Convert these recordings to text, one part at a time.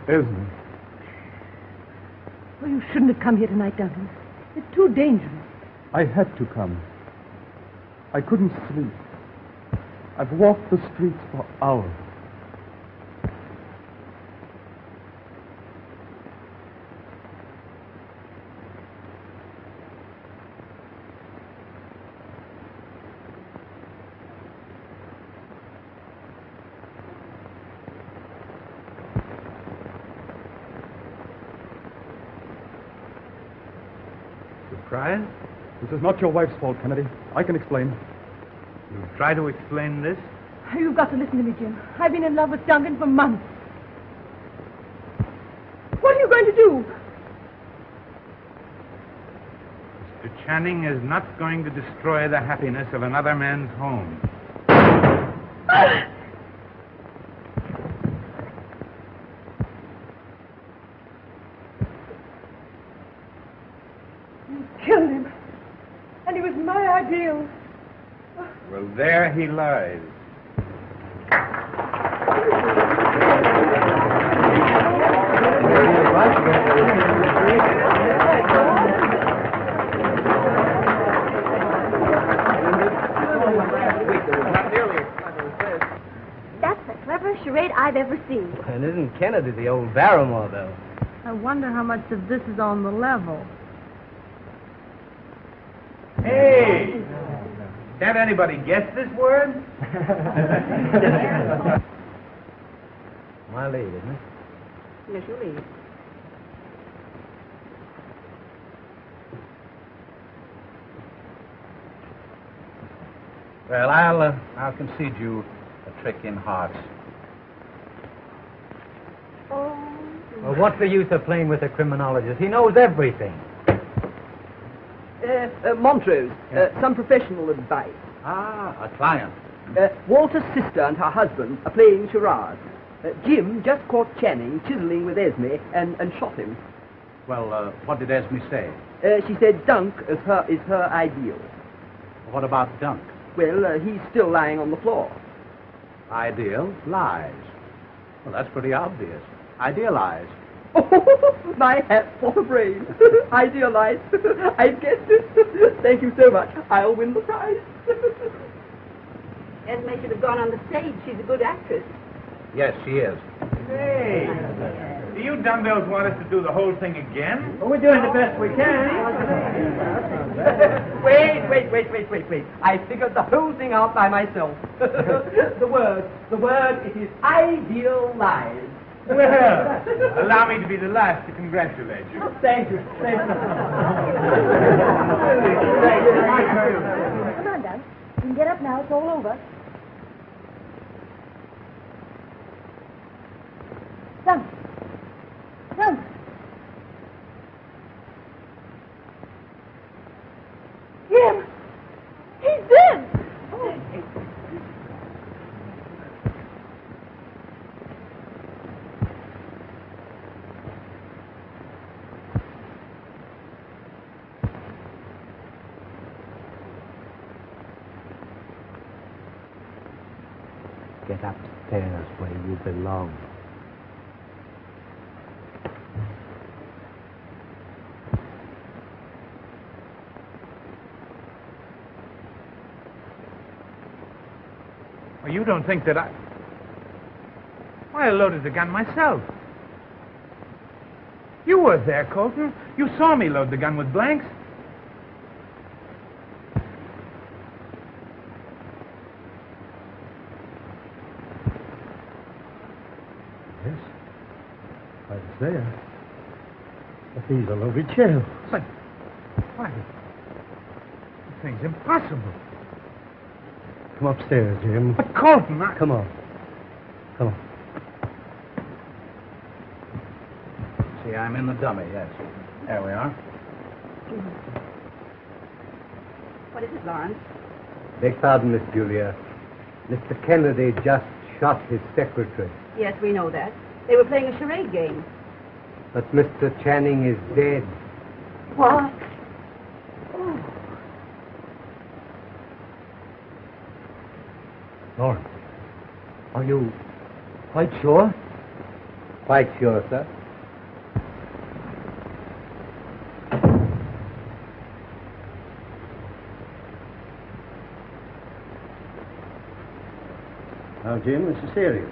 Esme. Well, you shouldn't have come here tonight, Duncan. It's too dangerous. I had to come. I couldn't sleep. I've walked the streets for hours. Surprised? This is not your wife's fault, Kennedy. I can explain. You try to explain this? You've got to listen to me, Jim. I've been in love with Duncan for months. What are you going to do? Mr. Channing is not going to destroy the happiness of another man's home. You killed him. And he was my ideal. Well, there he lies. That's the cleverest charade I've ever seen. And isn't Kennedy the old Barrymore, though? I wonder how much of this is on the level. Hey! Can't anybody guess this word? My lead, isn't it? Yes, you leave. Well, I'll concede you a trick in hearts. Oh. Well, what's the use of playing with a criminologist? He knows everything. Montrose, some professional advice. Ah, a client. Walter's sister and her husband are playing charades. Jim just caught Channing chiseling with Esme and shot him. Well, what did Esme say? She said Dunk is her ideal. What about Dunk? Well, he's still lying on the floor. Ideal lies. Well, that's pretty obvious. Idealize. Oh, my hat for the brain. Idealize. I've guessed it. Thank you so much. I'll win the prize. Esme should have gone on the stage. She's a good actress. Yes, she is. Hey! Do you dumbbells want us to do the whole thing again? Well, we're doing the best we can. Wait. I figured the whole thing out by myself. The word, it is idealize. Well, allow me to be the last to congratulate you. Thank you. Come on, Doug. You can get up now. It's all over. Come. Jim! He's dead! Get upstairs where you belong. Well, you don't think that Why, I loaded the gun myself. You were there, Colton. You saw me load the gun with blanks. Yes. I was there. But these are loaded shells. But why? This thing's impossible. Come upstairs, Jim. But Colton, Come on. See, I'm in the dummy, yes. There we are. What is it, Lawrence? Beg pardon, Miss Julia. Mr. Kennedy just shot his secretary. Yes, we know that. They were playing a charade game. But Mr. Channing is dead. What? Oh. Lawrence, are you quite sure? Quite sure, sir. Now, Jim, this is serious.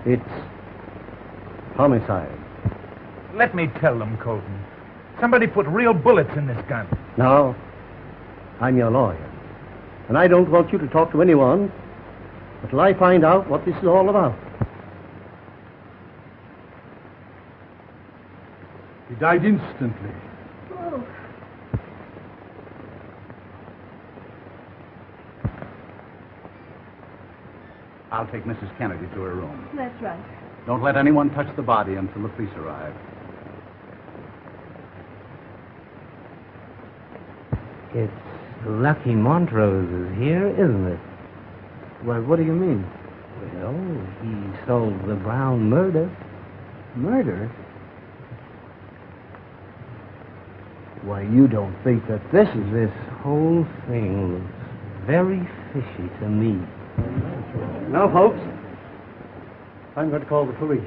It's homicide. Let me tell them, Colton. Somebody put real bullets in this gun. Now, I'm your lawyer, and I don't want you to talk to anyone until I find out what this is all about. He died instantly. Oh. I'll take Mrs. Kennedy to her room. That's right. Don't let anyone touch the body until the police arrive. It's lucky Montrose is here, isn't it? Why, what do you mean? Well, he solved the Brown murder. Murder? Why, you don't think that this is... This whole thing looks very fishy to me. Now, folks, I'm going to call the police.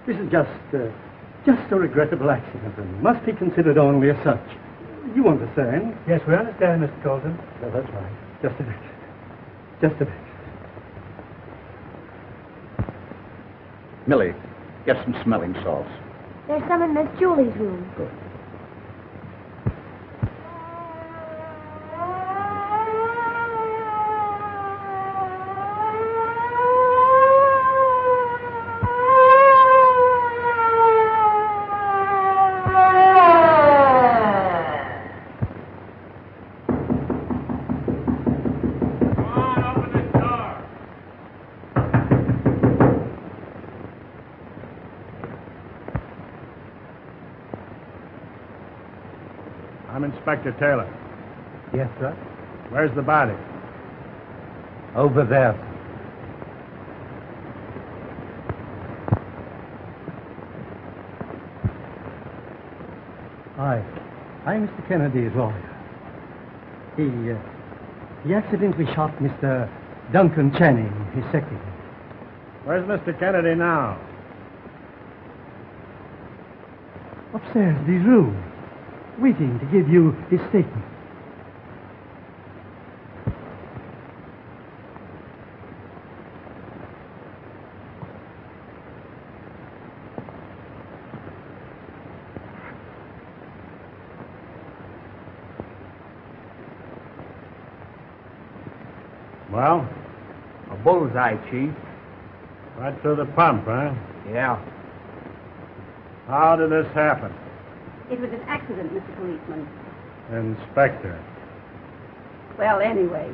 This is just a regrettable accident and must be considered only as such. You understand? Yes, we understand, Mr. Colton. No, that's right. Just a bit. Just a bit. Millie, get some smelling salts. There's some in Miss Julie's room. Good. I'm Inspector Taylor. Yes, sir. Where's the body? Over there. I'm Mr. Kennedy's lawyer. He accidentally shot Mr. Duncan Channing, his secretary. Where's Mr. Kennedy now? Upstairs in his room, waiting to give you his statement. Well, A bullseye, Chief. right through the pump, huh? Yeah. How did this happen? It was an accident, Mr. Policeman. Inspector. Well, anyway,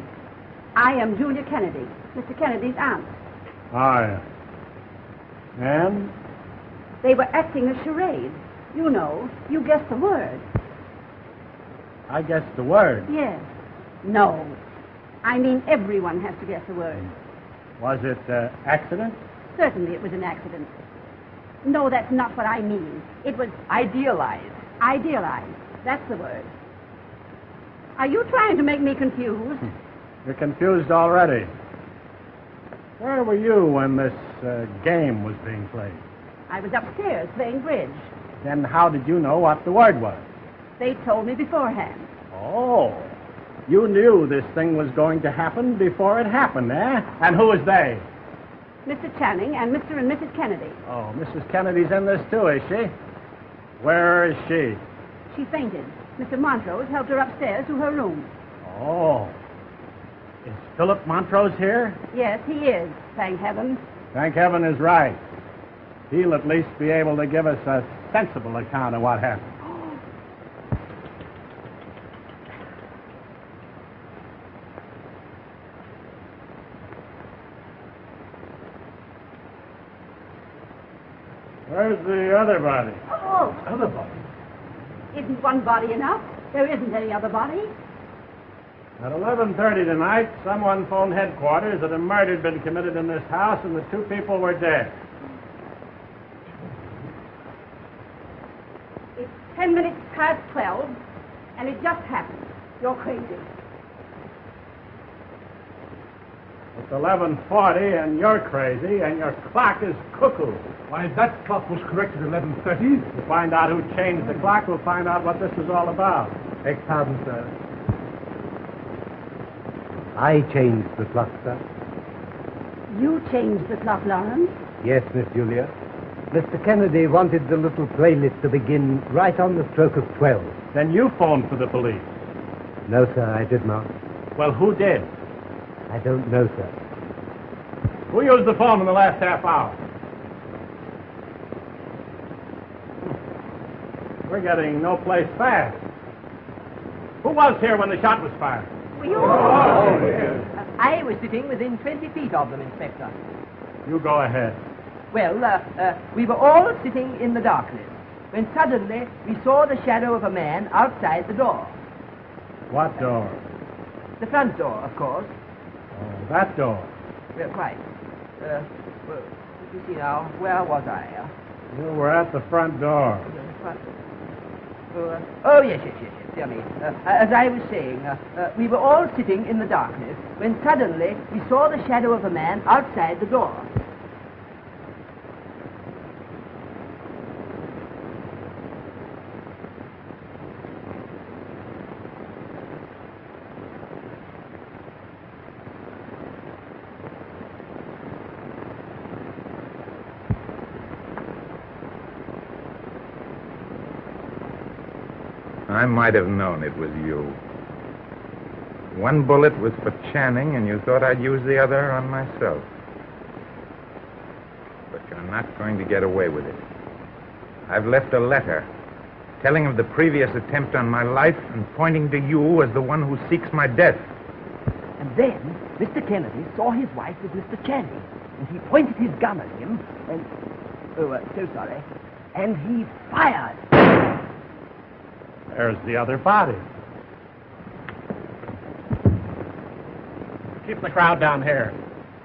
I am Julia Kennedy, Mr. Kennedy's aunt. Oh, yeah. And? They were acting a charade. You know, you guessed the word. I guessed the word. Yes. No. I mean, everyone has to guess the word. Was it accident? Certainly it was an accident. No, that's not what I mean. It was Idealized. idealized. That's the word. Are you trying to make me confused? You're confused already. Where were you when this game was being played? I was upstairs playing bridge. Then how did you know what the word was? They told me beforehand. Oh, you knew this thing was going to happen before it happened, eh? And who was they? Mr. Channing and Mr. and Mrs. Kennedy. Oh, Mrs. Kennedy's in this too, is she? Where is she? She fainted. Mr. Montrose helped her upstairs to her room. Oh. Is Philip Montrose here? Yes, he is, thank heaven. Thank heaven is right. He'll at least be able to give us a sensible account of what happened. Where's the other body? Oh, Other body? isn't one body enough? There isn't any other body. At 11:30 tonight, someone phoned headquarters that a murder had been committed in this house and the two people were dead. It's 10 minutes past 12, and it just happened. You're crazy. It's 11:40, and you're crazy, and your clock is cuckoo. Why, that clock was correct at 11:30. To find out who changed the clock, we'll find out what this is all about. Beg pardon, sir. I changed the clock, sir. You changed the clock, Lawrence. Yes, Miss Julia. Mr. Kennedy wanted the little playlist to begin right on the stroke of 12. Then you phoned for the police. No, sir, I did not. Well, who did? I don't know, sir. Who used the phone in the last half hour? We're getting no place fast. Who was here when the shot was fired? I was sitting within 20 feet of them, Inspector. You go ahead. Well, we were all sitting in the darkness when suddenly we saw the shadow of a man outside the door. What door? The front door, of course. Oh, that door. Well, quite. Well, you see now, where was I? You were at the front door. Yes. Dear me. As I was saying, we were all sitting in the darkness when suddenly we saw the shadow of a man outside the door. I might have known it was you. One bullet was for Channing, and you thought I'd use the other on myself. But you're not going to get away with it. I've left a letter telling of the previous attempt on my life and pointing to you as the one who seeks my death. And then Mr. Kennedy saw his wife with Mr. Channing, and he pointed his gun at him, and... so sorry. And he fired. There's the other body. Keep the crowd down here.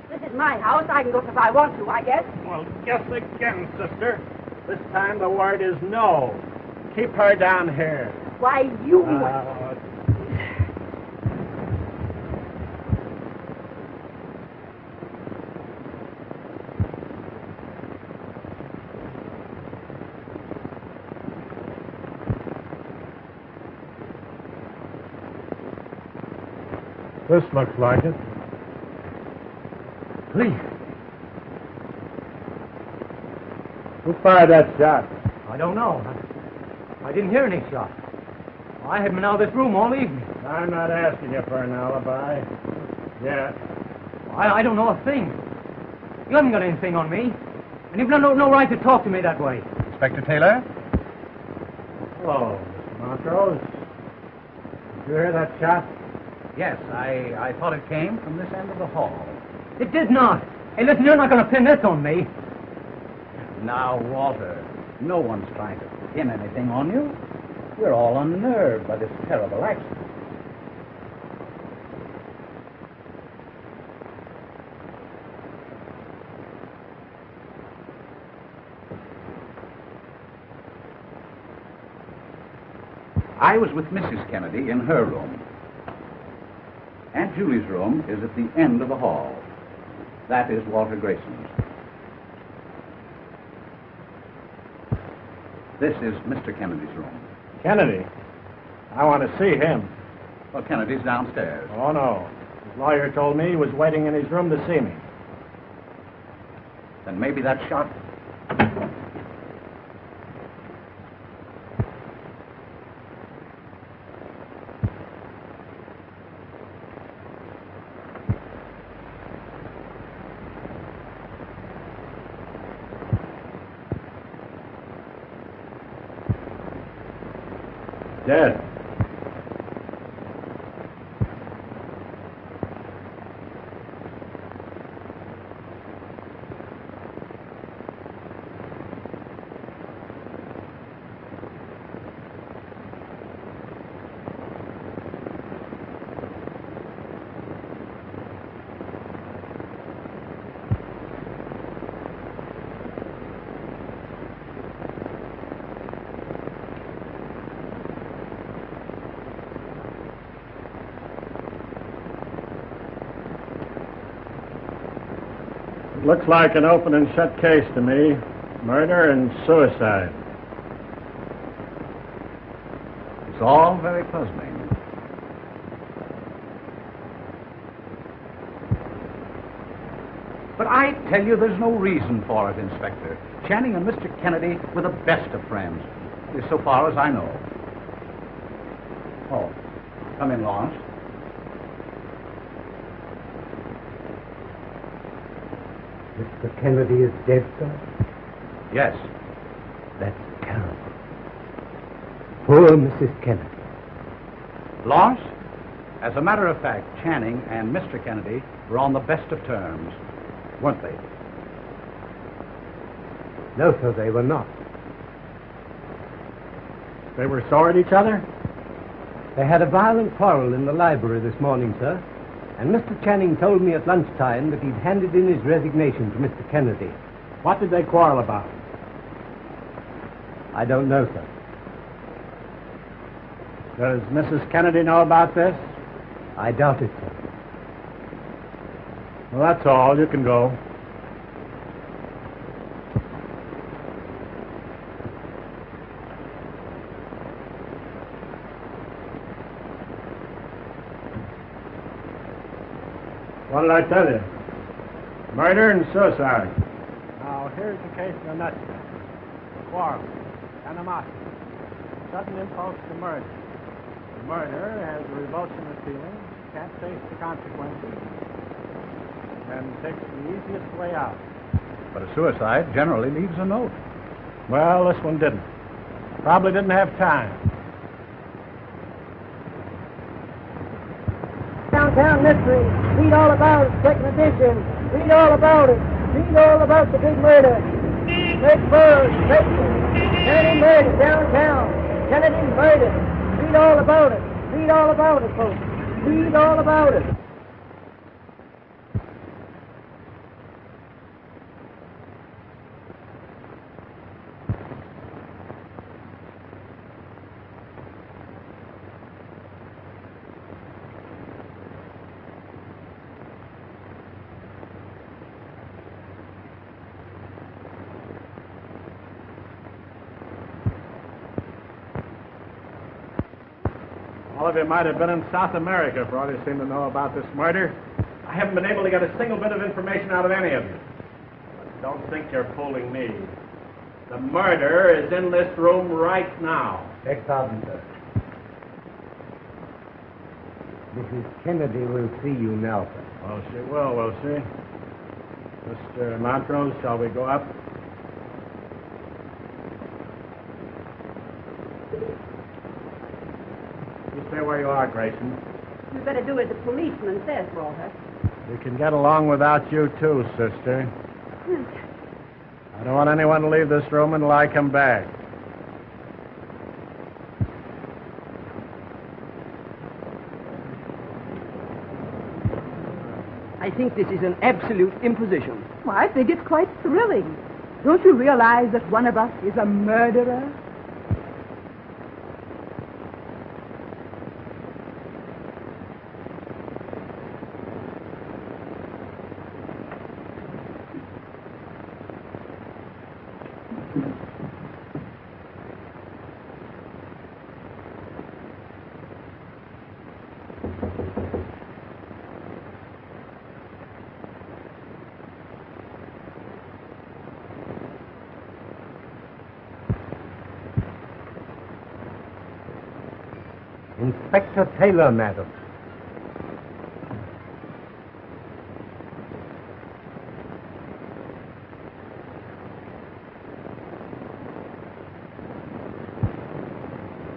This is my house. I can go if I want to, I guess. Well, guess again, sister. This time the word is no. Keep her down here. Why, you... This looks like it. Please. Who fired that shot? I don't know. I didn't hear any shot. I had been out of this room all evening. I'm not asking you for an alibi. Yeah. I don't know a thing. You haven't got anything on me. And you've no right to talk to me that way. Inspector Taylor? Hello, Mr. Montrose. Did you hear that shot? Yes, I thought it came from this end of the hall. It did not. Hey, listen, you're not going to pin this on me. Now, Walter, no one's trying to pin anything on you. We're all unnerved by this terrible accident. I was with Mrs. Kennedy in her room. Aunt Julie's room is at the end of the hall. That is Walter Grayson's. This is Mr. Kennedy's room. Kennedy? I want to see him. Well, Kennedy's downstairs. Oh, no. His lawyer told me he was waiting in his room to see me. Then maybe that shot... Dead. looks like an open and shut case to me. Murder and suicide. It's all very puzzling. But I tell you, there's no reason for it, Inspector. Channing and Mr. Kennedy were the best of friends, so far as I know. Oh, come in, Lawrence. Mr. Kennedy is dead, sir? Yes. That's terrible. Poor Mrs. Kennedy. Lawrence, as a matter of fact, Channing and Mr. Kennedy were on the best of terms, weren't they? No, sir, they were not. They were sore at each other? They had a violent quarrel in the library this morning, sir. And Mr. Channing told me at lunchtime that he'd handed in his resignation to Mr. Kennedy. What did they quarrel about? I don't know, sir. Does Mrs. Kennedy know about this? I doubt it, sir. Well, that's all. You can go. What did I tell you? Murder and suicide. Now, here's the case in a nutshell. Quarrel, animosity, sudden impulse to murder. The murderer has a revulsion of feelings, can't face the consequences, and takes the easiest way out. But a suicide generally leaves a note. Well, this one didn't. Probably didn't have time. Downtown Mystery. Read all about it. Second edition. Read all about it. Read all about the big murder. Great Burrs, Kennedy murdered downtown. Kennedy murdered. Read all about it. Read all about it, folks. Read all about it. All of you might have been in South America for all you seem to know about this murder. I haven't been able to get a single bit of information out of any of you. But don't think you're fooling me. The murderer is in this room right now. Beg pardon, sir. Mrs. Kennedy will see you now, sir. Well, she will she? Mr. Montrose, shall we go up? You stay where you are, Grayson. You better do as the policeman says, Walter. We can get along without you, too, sister. I don't want anyone to leave this room until I come back. I think this is an absolute imposition. Well, I think it's quite thrilling. Don't you realize that one of us is a murderer? Inspector Taylor, madam.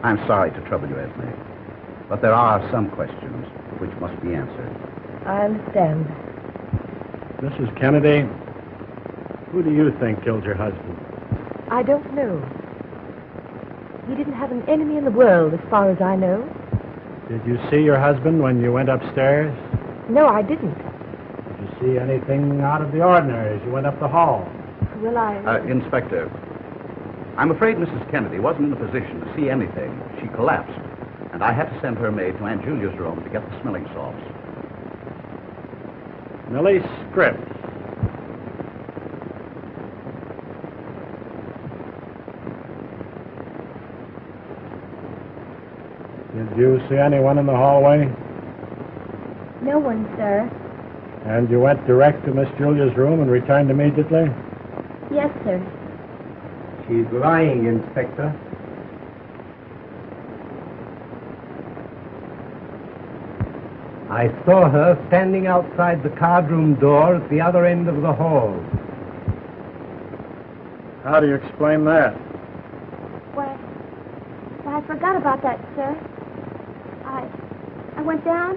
I'm sorry to trouble you, Esme, but there are some questions which must be answered. I understand. Mrs. Kennedy, who do you think killed your husband? I don't know. He didn't have an enemy in the world, as far as I know. Did you see your husband when you went upstairs? No, I didn't. Did you see anything out of the ordinary as you went up the hall? Well, Inspector, I'm afraid Mrs. Kennedy wasn't in a position to see anything. She collapsed, and I had to send her maid to Aunt Julia's room to get the smelling salts. Millie Scripps. you see anyone in the hallway? No one, sir. And you went direct to Miss Julia's room and returned immediately? Yes, sir. She's lying, Inspector. I saw her standing outside the card-room door at the other end of the hall. How do you explain that? Well, I forgot about that, sir. I went down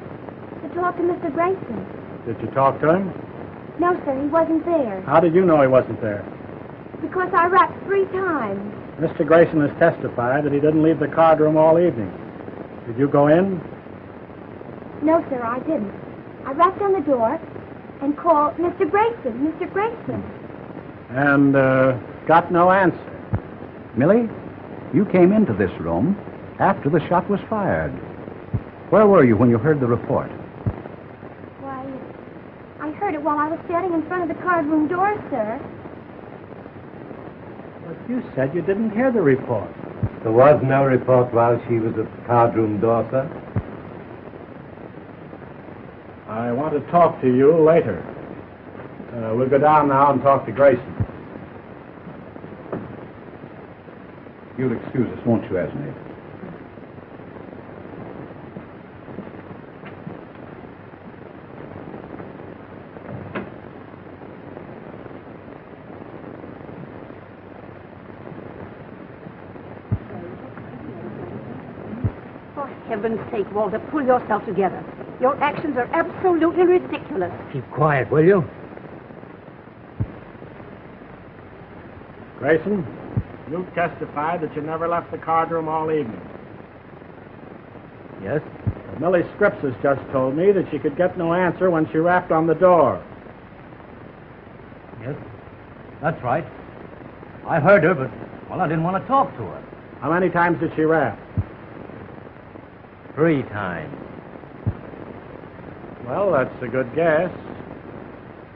to talk to Mr. Grayson. Did you talk to him? No, sir, he wasn't there. How did you know he wasn't there? Because I rapped 3 times. Mr. Grayson has testified that he didn't leave the card room all evening. Did you go in? No, sir, I didn't. I rapped on the door and called Mr. Grayson, Mr. Grayson. And got no answer. Millie, you came into this room after the shot was fired. Where were you when you heard the report? Why, I heard it while I was standing in front of the card room door, sir. But you said you didn't hear the report. There was no report while she was at the card-room door, sir. I want to talk to you later. We'll go down now and talk to Grayson. You'll excuse us, won't you, Esme? For heaven's sake, Walter, pull yourself together. Your actions are absolutely ridiculous. Keep quiet, will you? Grayson, you testified that you never left the card room all evening. Yes? Millie Scripps has just told me that she could get no answer when she rapped on the door. Yes, that's right. I heard her, but, well, I didn't want to talk to her. How many times did she rap? 3 times. Well, that's a good guess.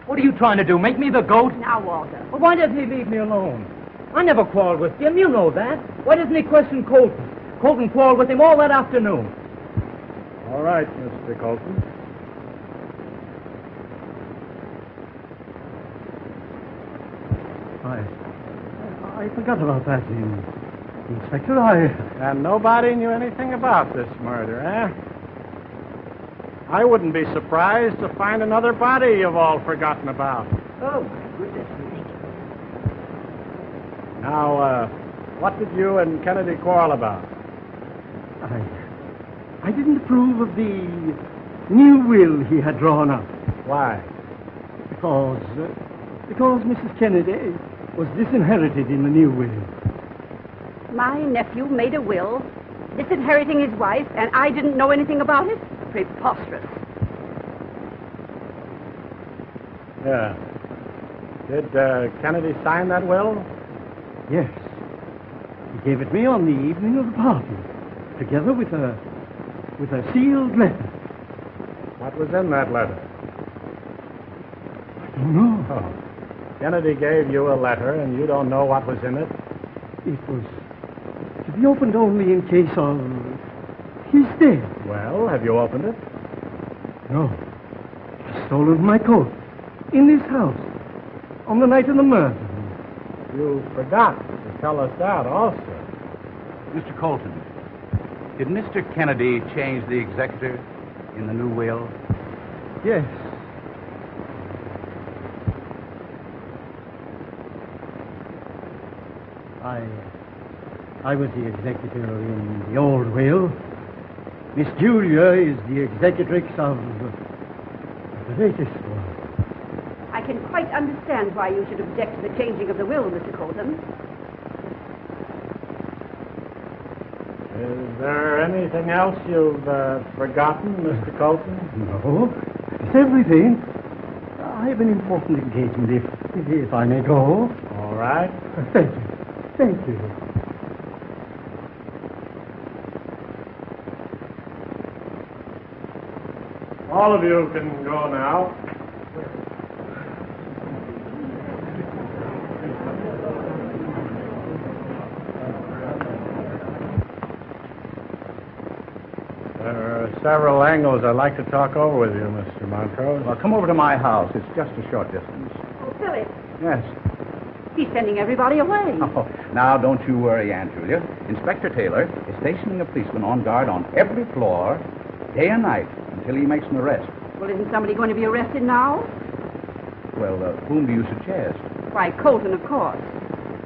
What are you trying to do, make me the goat? Now, Walter. Well, why doesn't he leave me alone? I never quarreled with Jim, you know that. Why doesn't he question Colton? Colton quarreled with him all that afternoon. All right, Mr. Colton. I forgot about that, Inspector. And nobody knew anything about this murder, eh? I wouldn't be surprised to find another body you've all forgotten about. Oh, my goodness me. Now, what did you and Kennedy quarrel about? I didn't approve of the new will he had drawn up. Why? Because Mrs. Kennedy was disinherited in the new will. My nephew made a will, disinheriting his wife, and I didn't know anything about it? Preposterous. Yeah. Did Kennedy sign that will? Yes. He gave it me on the evening of the party, together with a sealed letter. What was in that letter? I don't know. Oh. Kennedy gave you a letter, and you don't know what was in it? It was to be opened only in case of his death. Well, have you opened it? No. He stolen my coat in this house on the night of the murder. You forgot to tell us that also. Mr. Colton, did Mr. Kennedy change the executor in the new will? Yes. I was the executor in the old will. Miss Julia is the executrix of the latest one. I can quite understand why you should object to the changing of the will, Mr. Colton. Is there anything else you've forgotten, Mr. Colton? No, it's everything. I have an important engagement, if I may go. All right. Thank you. Thank you. All of you can go now. several angles I'd like to talk over with you, Mr. Montrose. Well, come over to my house. It's just a short distance. Oh, Philip, Yes. he's sending everybody away. Oh, now, don't you worry, Aunt Julia. Inspector Taylor is stationing a policeman on guard on every floor, day and night, until he makes an arrest. Well, isn't somebody going to be arrested now? Well, whom do you suggest? Why, Colton, of course.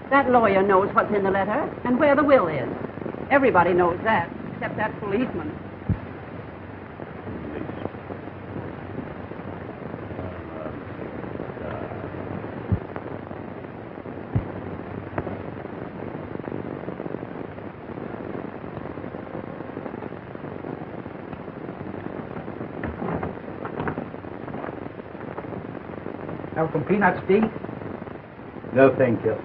That lawyer knows what's in the letter and where the will is. Everybody knows that, except that policeman. Have some peanuts, Steve? No, thank you.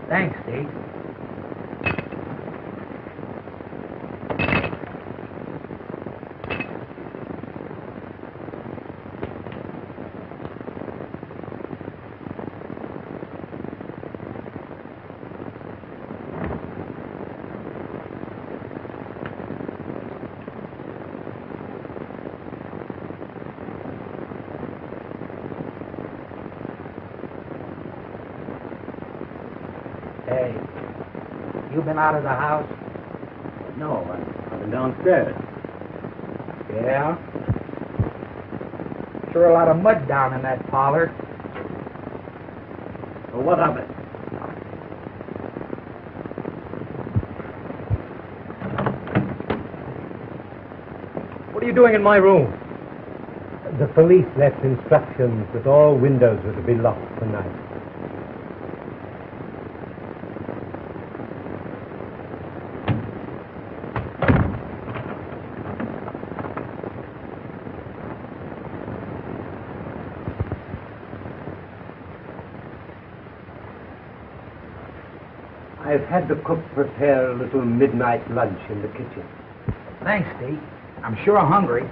Thanks, Steve. Hey, you been out of the house? No, I've been downstairs. Yeah? Sure a lot of mud down in that parlor. Well, what of it? What are you doing in my room? The police left instructions that all windows were to be locked tonight. I've had the cook prepare a little midnight lunch in the kitchen. Thanks, Steve. I'm sure hungry.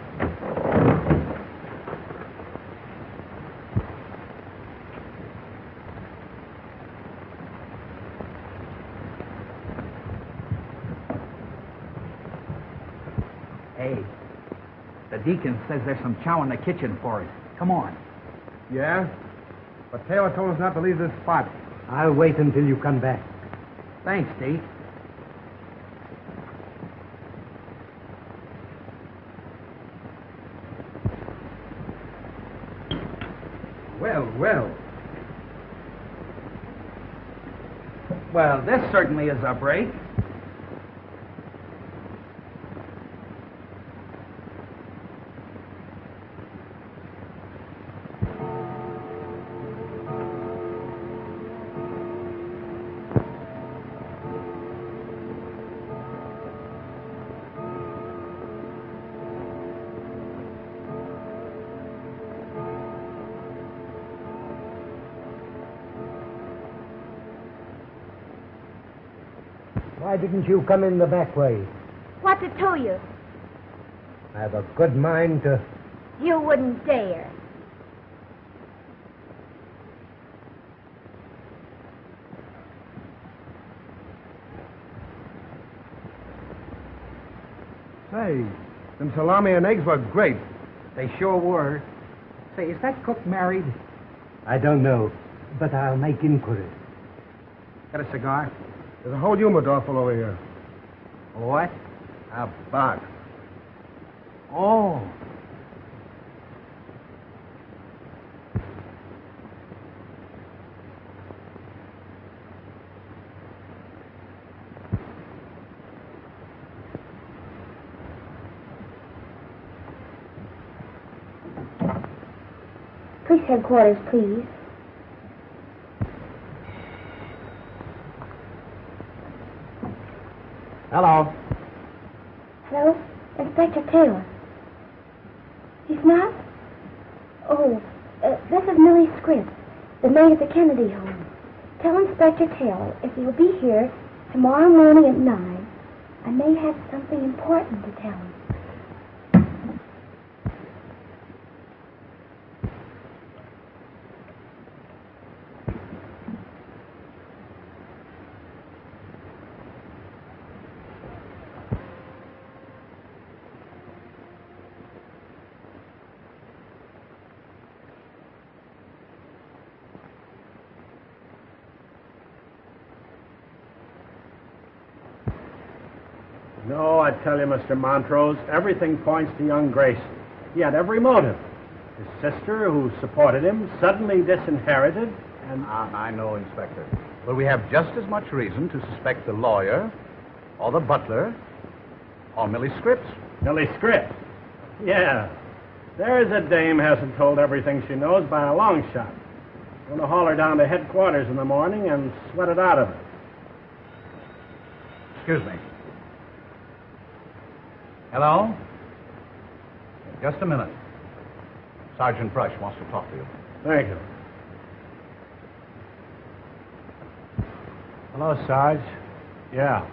Hey, the deacon says there's some chow in the kitchen for us. Come on. Yeah? But Taylor told us not to leave this spot. I'll wait until you come back. Thanks, Steve. Well, well. Well, this certainly is a break. Why didn't you come in the back way? What's it to you? I have a good mind to... You wouldn't dare. Say, them salami and eggs were great. They sure were. Say, is that cook married? I don't know, but I'll make inquiries. Got a cigar? There's a whole humidor full over here. What? A box. Oh. Police headquarters, please. Hello. Hello? Inspector Taylor. He's not? Oh, this is Millie Scribb, the maid at the Kennedy home. Tell Inspector Taylor if he'll be here tomorrow morning at 9, I may have something important to tell him. I tell you, Mr. Montrose, everything points to young Grayson. He had every motive. His sister, who supported him, suddenly disinherited, and... I know, Inspector. But we have just as much reason to suspect the lawyer, or the butler, or Millie Scripps. Millie Scripps? Yeah. There's a dame hasn't told everything she knows by a long shot. Going to haul her down to headquarters in the morning and sweat it out of her. Excuse me. Hello? Just a minute. Sergeant Brush wants to talk to you. Thank you. Hello, Sarge. Yeah.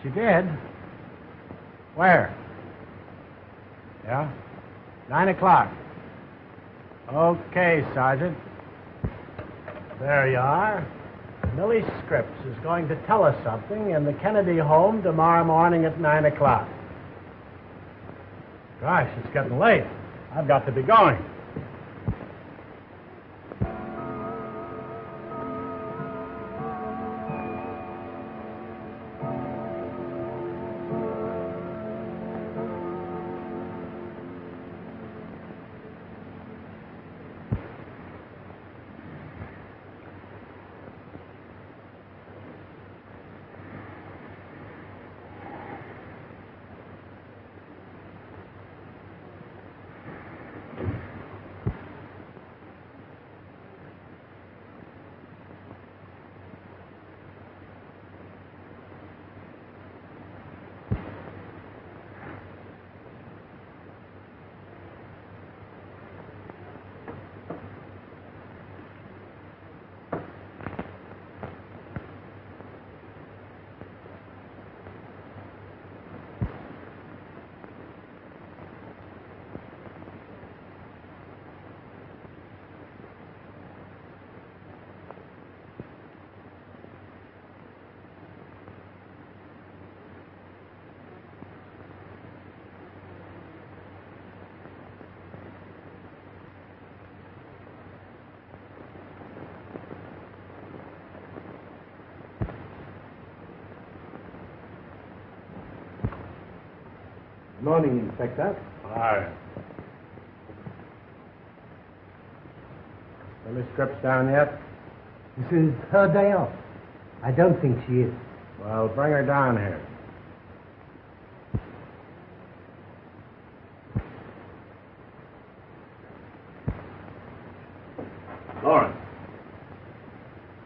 She did? Where? Yeah? 9 o'clock. Okay, Sergeant. There you are. Millie Scripps is going to tell us something in the Kennedy home tomorrow morning at 9 o'clock. Gosh, it's getting late. I've got to be going. Morning, Inspector. Hi. Millie Scripps down yet? This is her day off. I don't think she is. Well, bring her down here. Lawrence.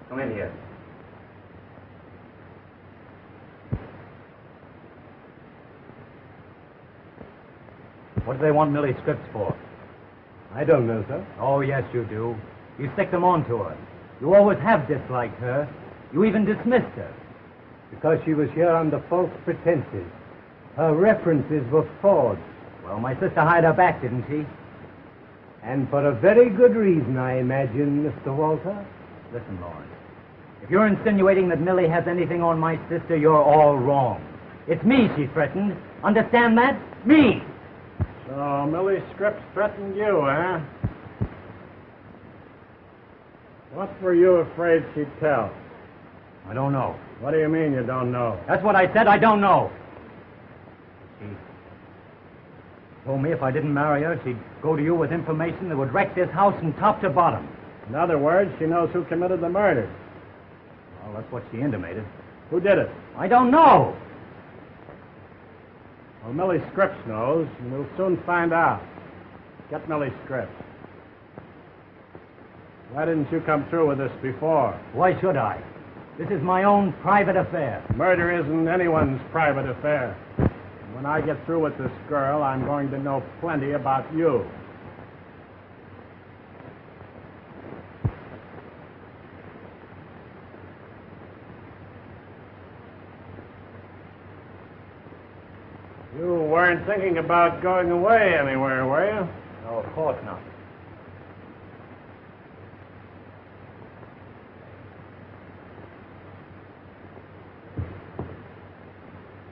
Come in here. What do they want Millie Scripps for? I don't know, sir. Oh, yes, you do. You stick them on to her. You always have disliked her. You even dismissed her. Because she was here under false pretenses. Her references were forged. Well, my sister hired her back, didn't she? And for a very good reason, I imagine, Mr. Walter. Listen, Lawrence. If you're insinuating that Millie has anything on my sister, you're all wrong. It's me she threatened. Understand that? Me! So Millie Scripps threatened you, eh? What were you afraid she'd tell? I don't know. What do you mean you don't know? That's what I said. I don't know. She told me if I didn't marry her, she'd go to you with information that would wreck this house from top to bottom. In other words, she knows who committed the murder. Well, that's what she intimated. Who did it? I don't know. Well, Millie Scripps knows, and we'll soon find out. Get Millie Scripps. Why didn't you come through with this before? Why should I? This is my own private affair. Murder isn't anyone's private affair. And when I get through with this girl, I'm going to know plenty about you. You weren't thinking about going away anywhere, were you? No, of course not.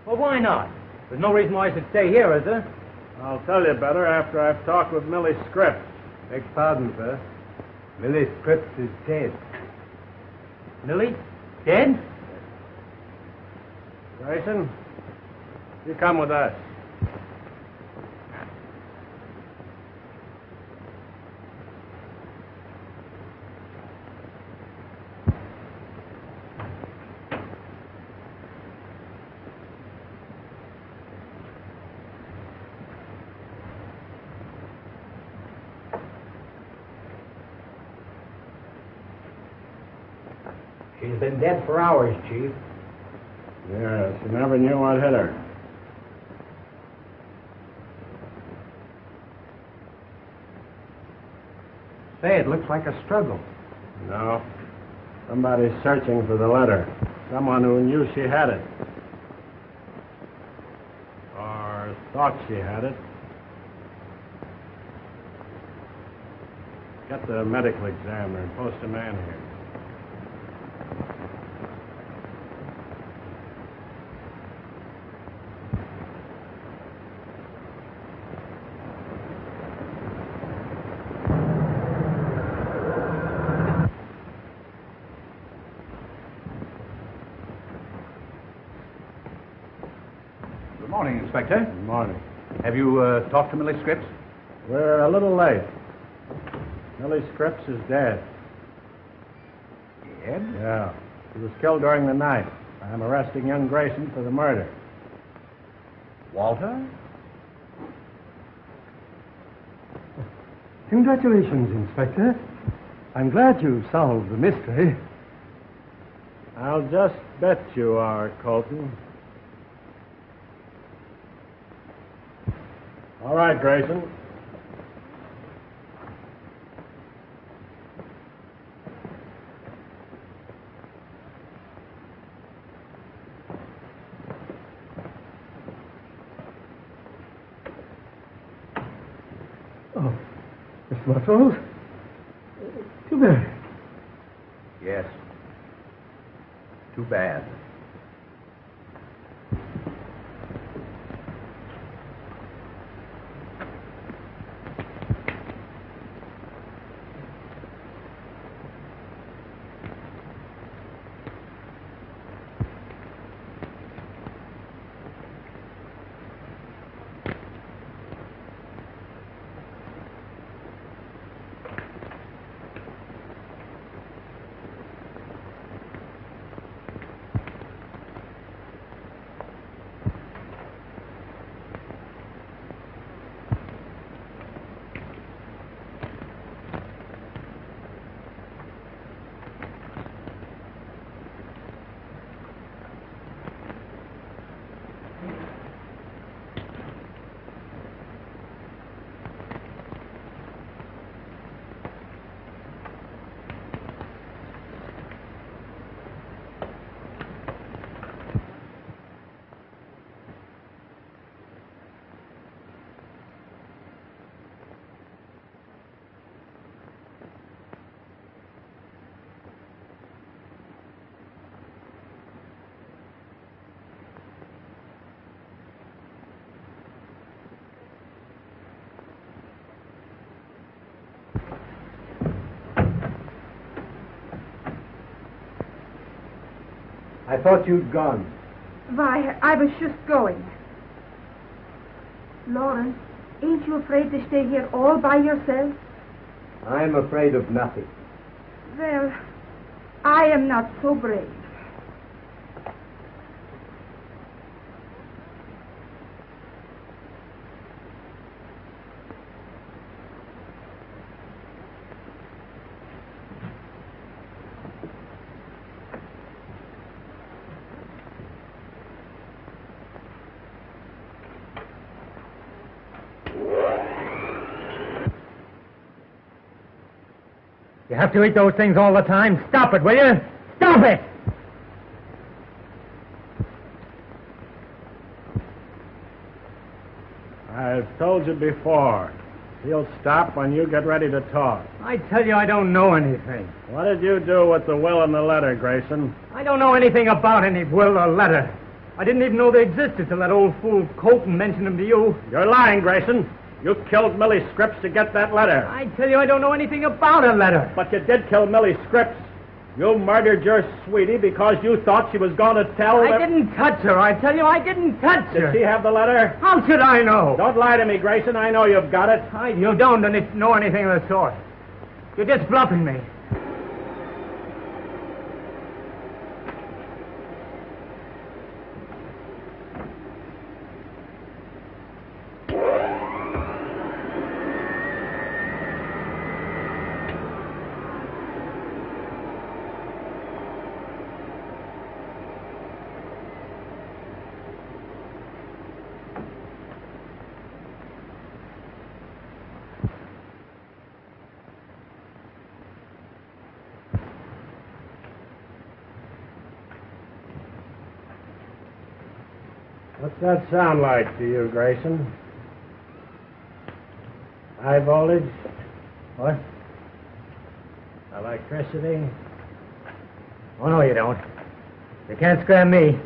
Well, why not? There's no reason why I should stay here, is there? I'll tell you better after I've talked with Millie Scripps. Beg pardon, sir. Millie Scripps is dead. Millie? Dead? Grayson, you come with us. She's been dead for hours, Chief. Yes, you never knew what hit her. Say, it looks like a struggle. No. Somebody's searching for the letter. Someone who knew she had it. Or thought she had it. Get the medical examiner and post a man here. Good morning, Inspector. Good morning. Have you talked to Millie Scripps? We're a little late. Millie Scripps is dead. Dead? Yeah. She was killed during the night. I'm arresting young Grayson for the murder. Walter? Congratulations, Inspector. I'm glad you solved the mystery. I'll just bet you are, Colton. All right, Grayson. Oh, Miss Montrose? Too bad. Yes. Too bad. I thought you'd gone. Why, I was just going. Lawrence, ain't you afraid to stay here all by yourself? I'm afraid of nothing. Well, I am not so brave. You have to eat those things all the time. Stop it, will you? Stop it! I've told you before. He'll stop when you get ready to talk. I tell you, I don't know anything. What did you do with the will and the letter, Grayson? I don't know anything about any will or letter. I didn't even know they existed till that old fool Colton mentioned them to you. You're lying, Grayson. You killed Millie Scripps to get that letter. I tell you, I don't know anything about a letter. But you did kill Millie Scripps. You murdered your sweetie because you thought she was going to tell... I didn't touch her. I tell you, I didn't touch her. Did she have the letter? How should I know? Don't lie to me, Grayson. I know you've got it. You don't know anything of the sort. You're just bluffing me. What's that sound like to you, Grayson? High voltage? What? Electricity? Oh, no, you don't. You can't scare me.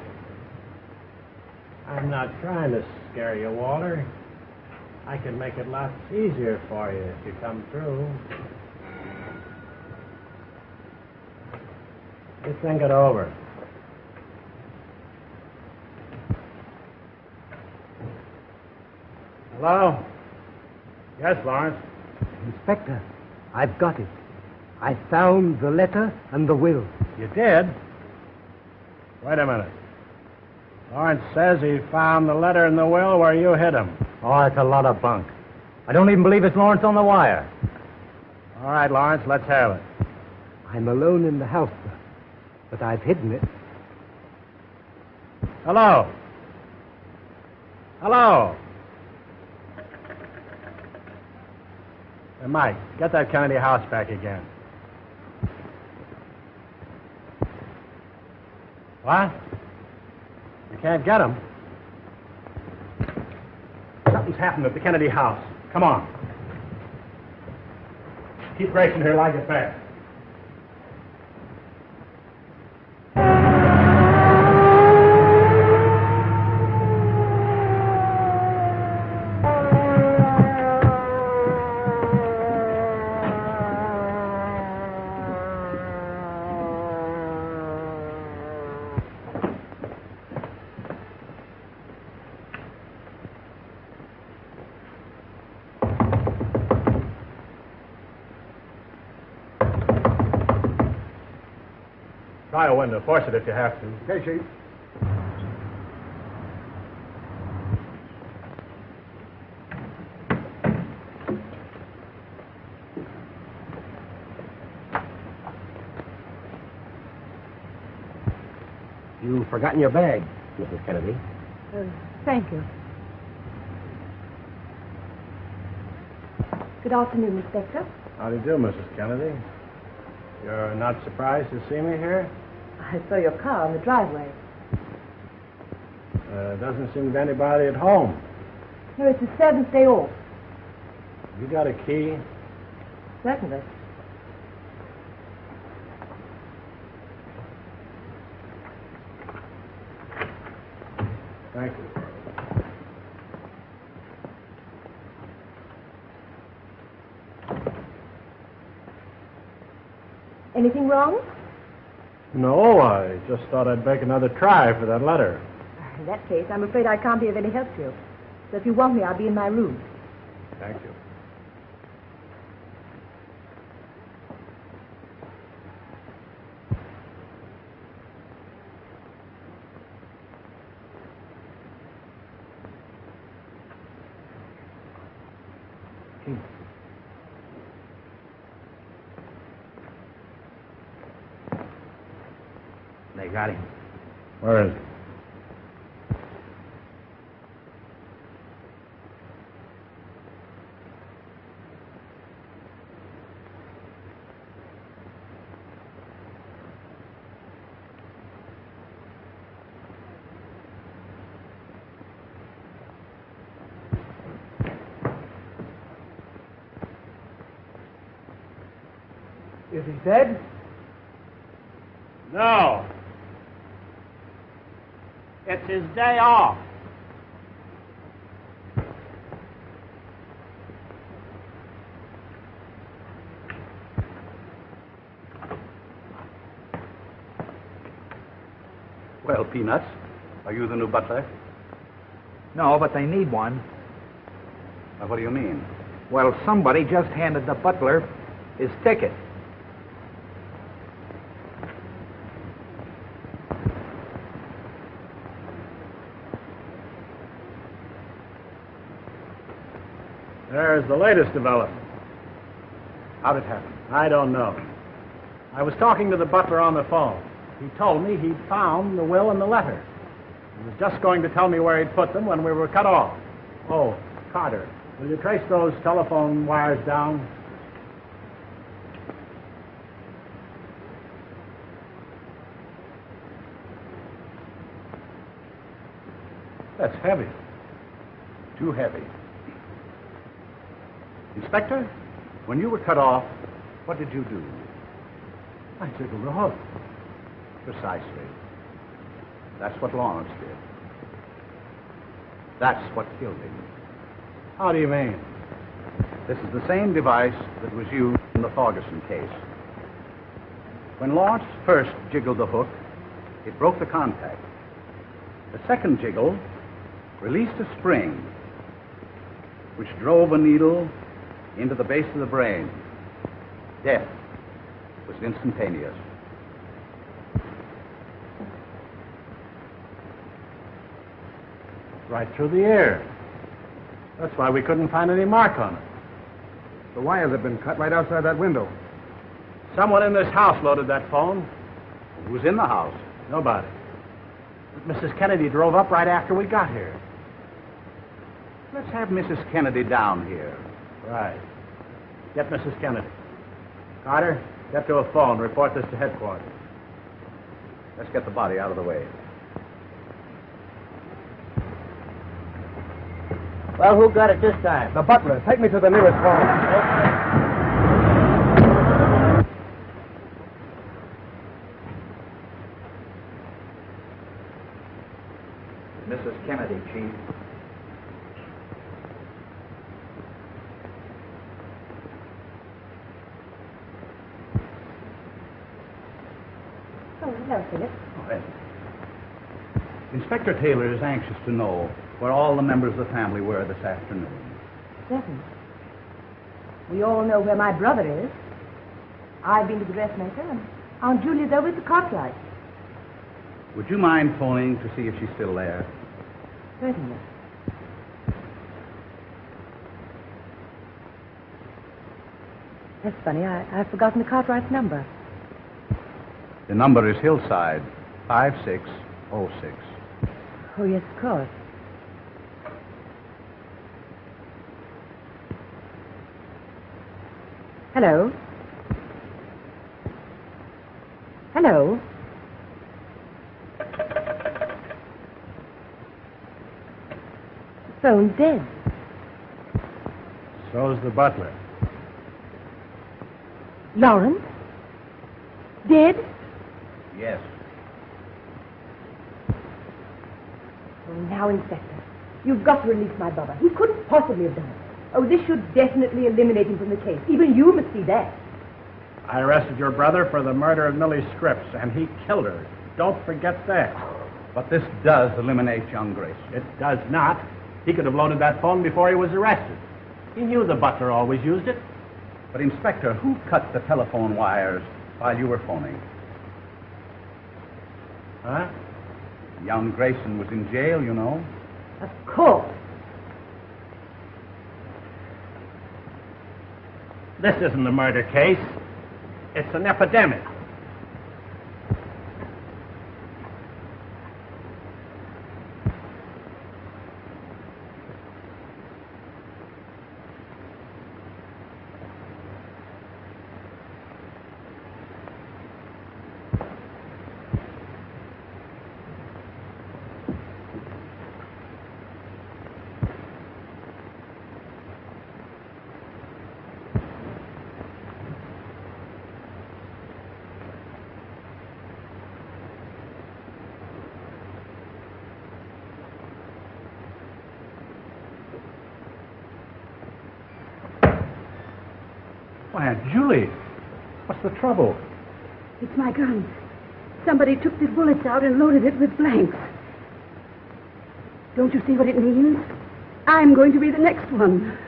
I'm not trying to scare you, Walter. I can make it lots easier for you if you come through. Just think it over. Hello? Yes, Lawrence. Inspector, I've got it. I found the letter and the will. You did? Wait a minute. Lawrence says he found the letter and the will where you hid him. Oh, that's a lot of bunk. I don't even believe it's Lawrence on the wire. All right, Lawrence, let's have it. I'm alone in the house, sir, but I've hidden it. Hello? Hello? Hey, Mike, get that Kennedy house back again. What? You can't get him? Something's happened at the Kennedy house. Come on. Keep Grayson here till I get back. Try a window. Force it if you have to. Okay, Chief. You've forgotten your bag, Mrs. Kennedy. Thank you. Good afternoon, Inspector. How do you do, Mrs. Kennedy? You're not surprised to see me here? I saw your car in the driveway. Doesn't seem to be anybody at home. No, it's the 7th day off. You got a key? Certainly. Thank you. Anything wrong? No, I just thought I'd make another try for that letter. In that case, I'm afraid I can't be of any help to you. So if you want me, I'll be in my room. Thank you. They got him. Where is he? Is he dead? No. It's his day off. Well, Peanuts, are you the new butler? No, but they need one. What do you mean? Well, somebody just handed the butler his ticket. There's the latest development. How'd it happen? I don't know. I was talking to the butler on the phone. He told me he'd found the will and the letter. He was just going to tell me where he'd put them when we were cut off. Oh, Carter, will you trace those telephone wires down? That's heavy. Too heavy. Inspector, when you were cut off, what did you do? I jiggled the hook. Precisely. That's what Lawrence did. That's what killed him. How do you mean? This is the same device that was used in the Ferguson case. When Lawrence first jiggled the hook, it broke the contact. The second jiggle released a spring, which drove a needle into the base of the brain. Death was instantaneous. Right through the ear. That's why we couldn't find any mark on it. The wires have been cut right outside that window. Someone in this house loaded that phone. Who was in the house? Nobody. But Mrs. Kennedy drove up right after we got here. Let's have Mrs. Kennedy down here. Right. Get Mrs. Kennedy. Carter, get to a phone. Report this to headquarters. Let's get the body out of the way. Well, who got it this time? The butler. Take me to the nearest phone. Mrs. Kennedy, Chief. Oh, hello, Philip. Inspector Taylor is anxious to know where all the members of the family were this afternoon. Certainly. We all know where my brother is. I've been to the dressmaker, and Aunt Julia's over at the Cartwright. Would you mind phoning to see if she's still there? Certainly. That's funny. I've forgotten the Cartwright's number. The number is Hillside 5606. Oh, yes, of course. Hello? Hello? The phone's dead. So's the butler. Lawrence? Dead? Yes. Oh, now, Inspector, you've got to release my brother. He couldn't possibly have done it. Oh, this should definitely eliminate him from the case. Even you must see that. I arrested your brother for the murder of Millie Scripps, and he killed her. Don't forget that. But this does eliminate young Grace. It does not. He could have loaded that phone before he was arrested. He knew the butler always used it. But, Inspector, who cut the telephone wires while you were phoning? Huh? Young Grayson was in jail, you know. Of course. This isn't a murder case. It's an epidemic. Why, Aunt Julie, what's the trouble? It's my gun. Somebody took the bullets out and loaded it with blanks. Don't you see what it means? I'm going to be the next one.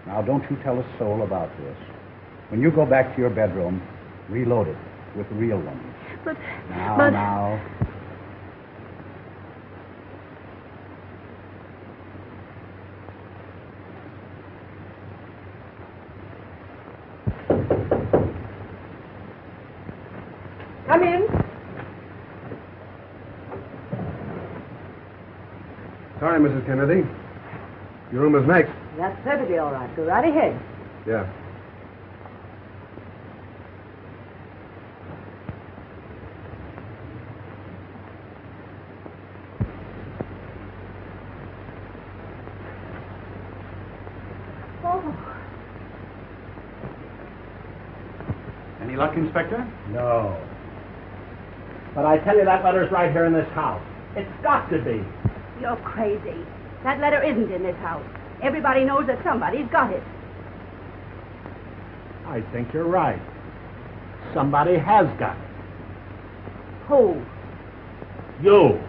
Now, don't you tell a soul about this. When you go back to your bedroom, reload it with real ones. But... Now. Come in. Sorry, Mrs. Kennedy. Your room is next. That's perfectly all right. Go right ahead. Yeah. Any luck, Inspector? No. But I tell you, that letter's right here in this house. It's got to be. You're crazy. That letter isn't in this house. Everybody knows that somebody's got it. I think you're right. Somebody has got it. Who? You.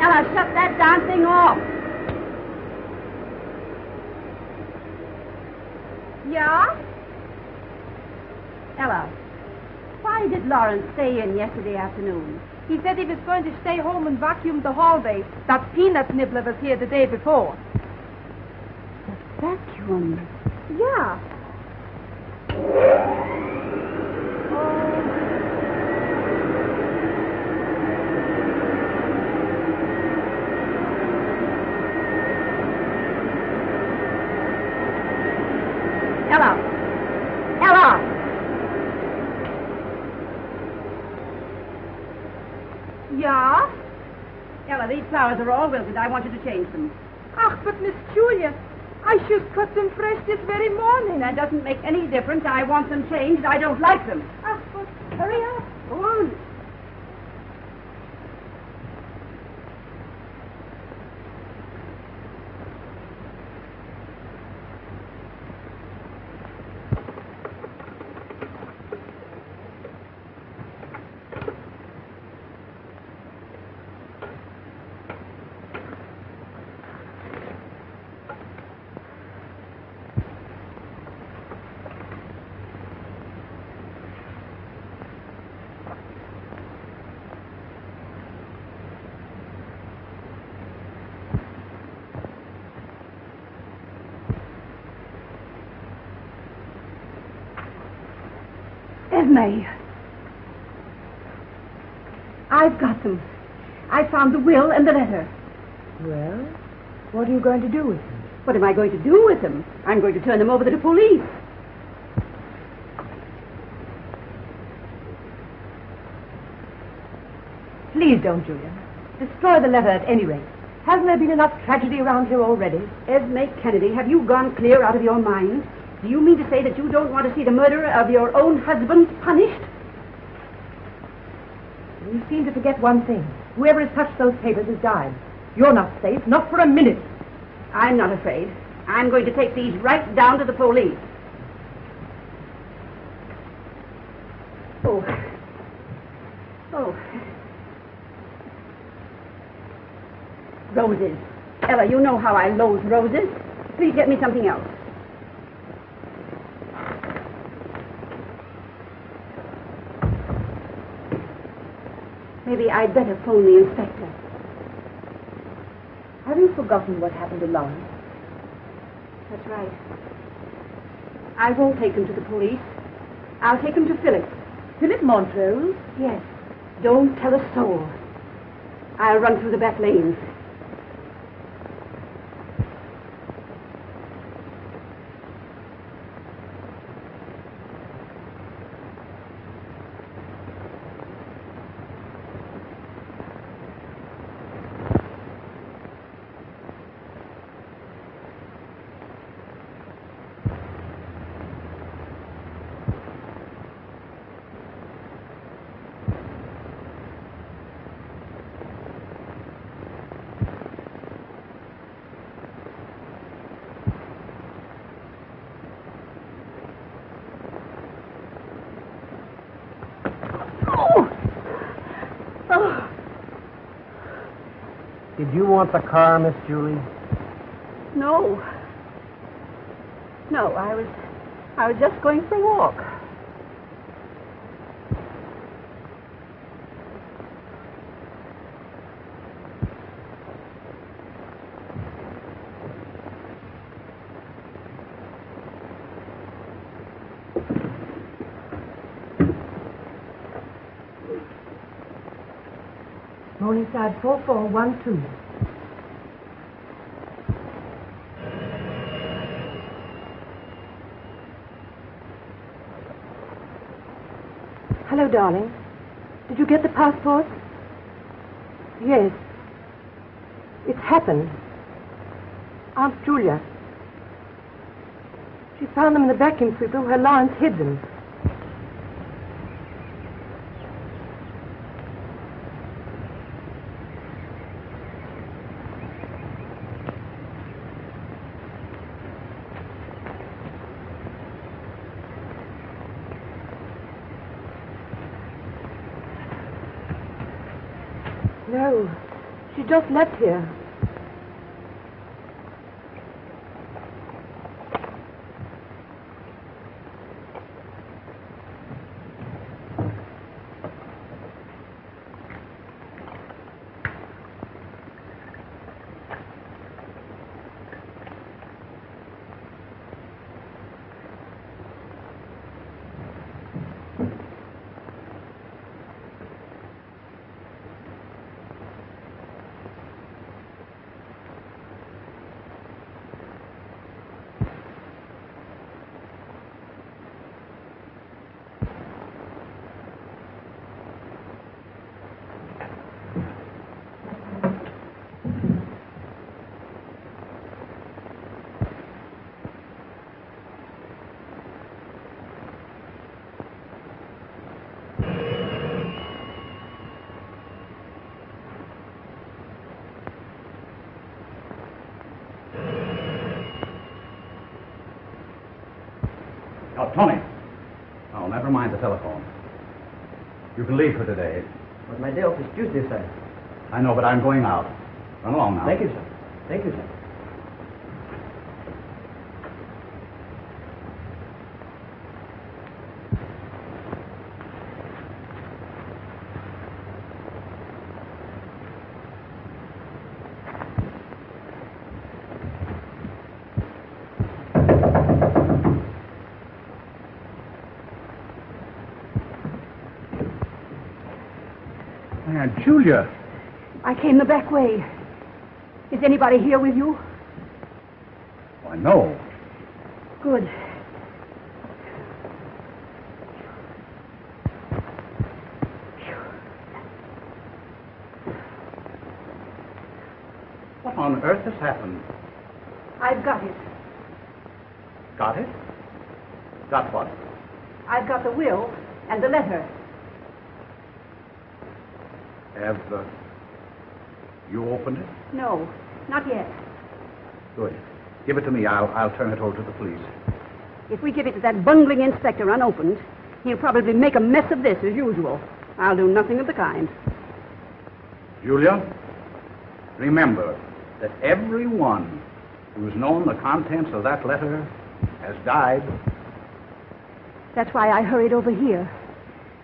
Ella, shut that darn thing off. Yeah? Ella, why did Lawrence stay in yesterday afternoon? He said he was going to stay home and vacuum the hallway. That peanut nibbler was here the day before. Vacuum? Yeah. Ella! Yeah? Ella, these flowers are all wilted. I want you to change them. Ach, but Miss Julia, I should cut them fresh this very morning. That doesn't make any difference. I want them changed. I don't like them. Ach, but hurry up. Go on. Esme. I've got them. I found the will and the letter. Well, what are you going to do with them? What am I going to do with them? I'm going to turn them over to the police. Please don't, Julia. Destroy the letter at any rate. Hasn't there been enough tragedy around here already? Esme Kennedy, have you gone clear out of your mind? Do you mean to say that you don't want to see the murderer of your own husband punished? You seem to forget one thing. Whoever has touched those papers has died. You're not safe, not for a minute. I'm not afraid. I'm going to take these right down to the police. Oh. Roses. Ella, you know how I loathe roses. Please get me something else. Maybe I'd better phone the inspector. Have you forgotten what happened to Lawrence? That's right. I won't take him to the police. I'll take him to Philip. Philip Montrose? Yes. Don't tell a soul. I'll run through the back lanes. Did you want the car, Miss Julie? No. No, I was just going for a walk. Morningside 4412. Hello, darling. Did you get the passport? Yes. It's happened. Aunt Julia. She found them in the vacuum sweeper where Lawrence hid them. No, she just left here. Oh, Tony. Oh, never mind the telephone. You can leave for today. But my day off is Tuesday, sir. I know, but I'm going out. Run along now. Thank you, sir. Thank you, sir. Aunt Julia. I came the back way. Is anybody here with you? Why, no. Good. What on earth has happened? I've got it. Got it? Got what? I've got the will and the letter. Have you opened it? No, not yet. Good. Give it to me. I'll turn it over to the police. If we give it to that bungling inspector unopened, he'll probably make a mess of this as usual. I'll do nothing of the kind. Julia, remember that everyone who's known the contents of that letter has died. That's why I hurried over here.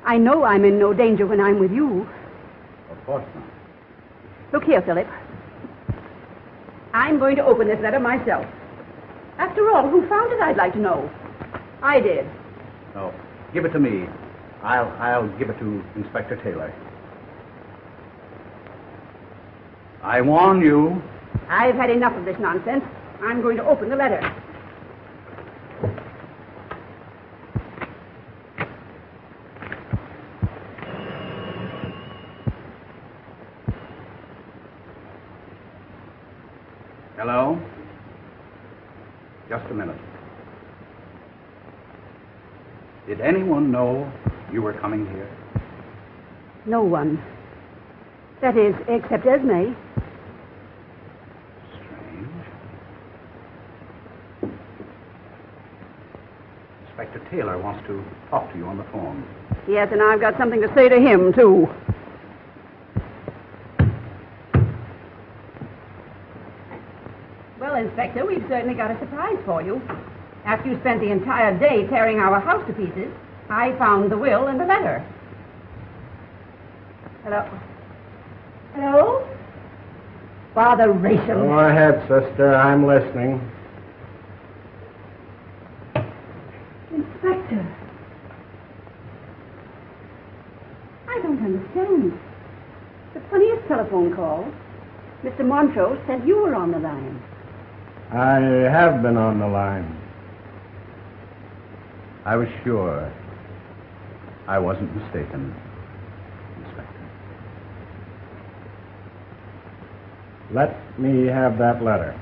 I know I'm in no danger when I'm with you. Of course not. Look here, Philip. I'm going to open this letter myself. After all, who found it, I'd like to know. I did. No, give it to me. I'll give it to Inspector Taylor. I warn you. I've had enough of this nonsense. I'm going to open the letter. Hello? Just a minute. Did anyone know you were coming here? No one. That is, except Esme. Strange. Inspector Taylor wants to talk to you on the phone. Yes, and I've got something to say to him, too. Inspector, we've certainly got a surprise for you. After you spent the entire day tearing our house to pieces, I found the will and the letter. Hello? Hello? Botheration. Go ahead, sister. I'm listening. Inspector. I don't understand. The funniest telephone call. Mr. Montrose said you were on the line. I have been on the line. I was sure I wasn't mistaken, Inspector. Let me have that letter.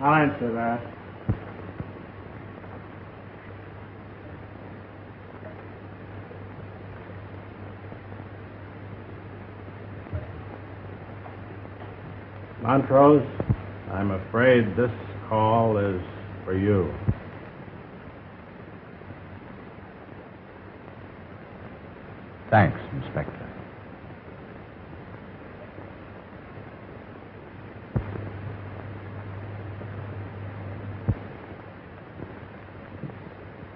I'll answer that. Montrose, I'm afraid this call is for you. Thanks, Inspector.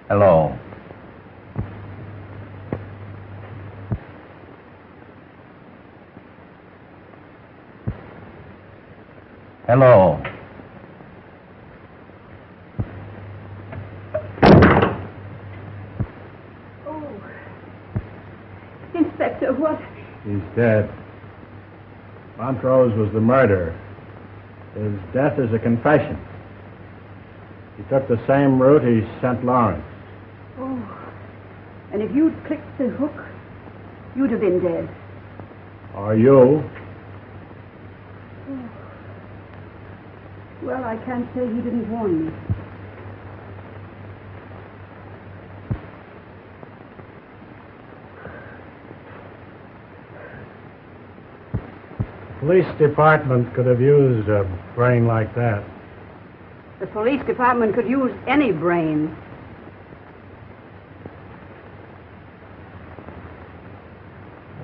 Hello. Hello. Oh. Inspector, what? He's dead. Montrose was the murderer. His death is a confession. He took the same route he sent Lawrence. Oh. And if you'd clicked the hook, you'd have been dead. Or you. Oh. Well, I can't say he didn't warn me. Police department could have used a brain like that. The police department could use any brain.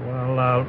Well,